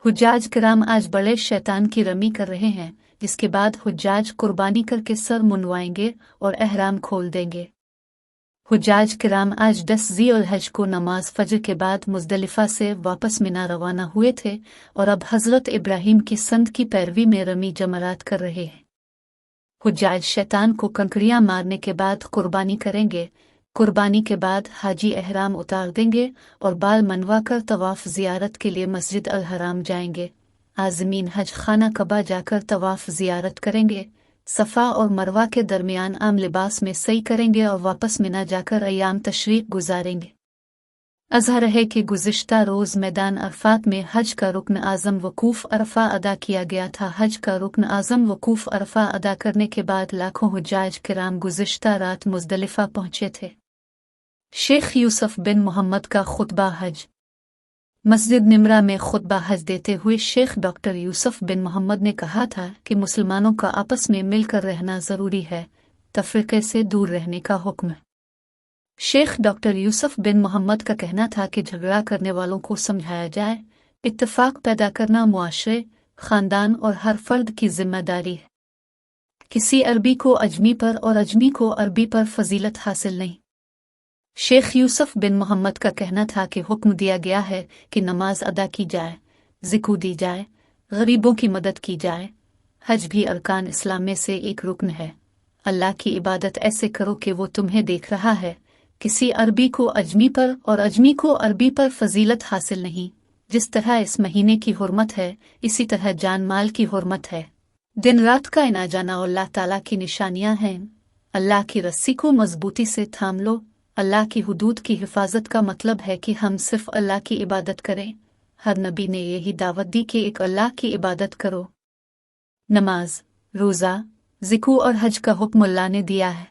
हुज्जाज किराम आज बड़े शैतान की रमी कर रहे हैं, जिसके बाद हुज्जाज कुर्बानी करके सर मुंडवाएंगे और एहराम खोल देंगे। हुज्जाज किराम आज 10 ज़ी-उल-हज को नमाज फजर के बाद मुज़दलिफ़ा से वापस मिना रवाना हुए थे और अब हज़रत इब्राहीम की संत की पैरवी में रमी जमरात कर रहे हैं। हुज्जाज शैतान को कंकड़ियां मारने के बाद कुर्बानी करेंगे। कुर्बानी के बाद हाजी एहराम उतार देंगे और बाल मनवा कर तवाफ़ ज़ियारत के लिए मस्जिद अल हराम जाएंगे। आज़मीन हज खाना कबा जाकर तवाफ़ ज़ियारत करेंगे। सफ़ा और मरवा के दरमियान आम लिबास में सई करेंगे और वापस मिना जाकर अयाम तशरीक़ गुजारेंगे। अज़हर है कि गुज़िश्ता रोज़ मैदान अरफ़ात में हज का रुक्न आज़म वकूफ़ अरफ़ा अदा किया गया था। हज का रुक्न आज़म वकूफ़ अरफ़ा अदा करने के बाद लाखों हुज्जाज किराम गुज़िश्ता रात मुज़दलिफ़ा पहुँचे थे। शेख यूसुफ बिन मोहम्मद का खुतबा हज। मस्जिद निमरा में खुतबा हज देते हुए शेख डॉक्टर यूसुफ बिन मोहम्मद ने कहा था कि मुसलमानों का आपस में मिलकर रहना ज़रूरी है, तफ़रीक़े से दूर रहने का हुक्म। शेख डॉक्टर यूसुफ बिन मोहम्मद का कहना था कि झगड़ा करने वालों को समझाया जाए। इत्तेफाक पैदा करना मुआशरे, ख़ानदान और हर फर्द की जिम्मेदारी है। किसी अरबी को अजमी पर और अजमी को अरबी पर फजीलत हासिल नहीं। शेख यूसुफ बिन मोहम्मद का कहना था कि हुक्म दिया गया है कि नमाज अदा की जाए, ज़िकू दी जाए, गरीबों की मदद की जाए। हज भी अरकान इस्लाम में से एक रुकन है। अल्लाह की इबादत ऐसे करो कि वो तुम्हें देख रहा है। किसी अरबी को अजमी पर और अजमी को अरबी पर फजीलत हासिल नहीं। जिस तरह इस महीने की हुर्मत है, इसी तरह जान माल की हुर्मत है। दिन रात का आना जाना अल्लाह ताला की निशानियां हैं। अल्लाह की रस्सी को मजबूती से थाम लो। अल्लाह की हुदूद की हिफाजत का मतलब है कि हम सिर्फ अल्लाह की इबादत करें। हर नबी ने यही दावत दी कि एक अल्लाह की इबादत करो। नमाज, रोज़ा, ज़िकू और हज का हुक्म अल्लाह ने दिया है।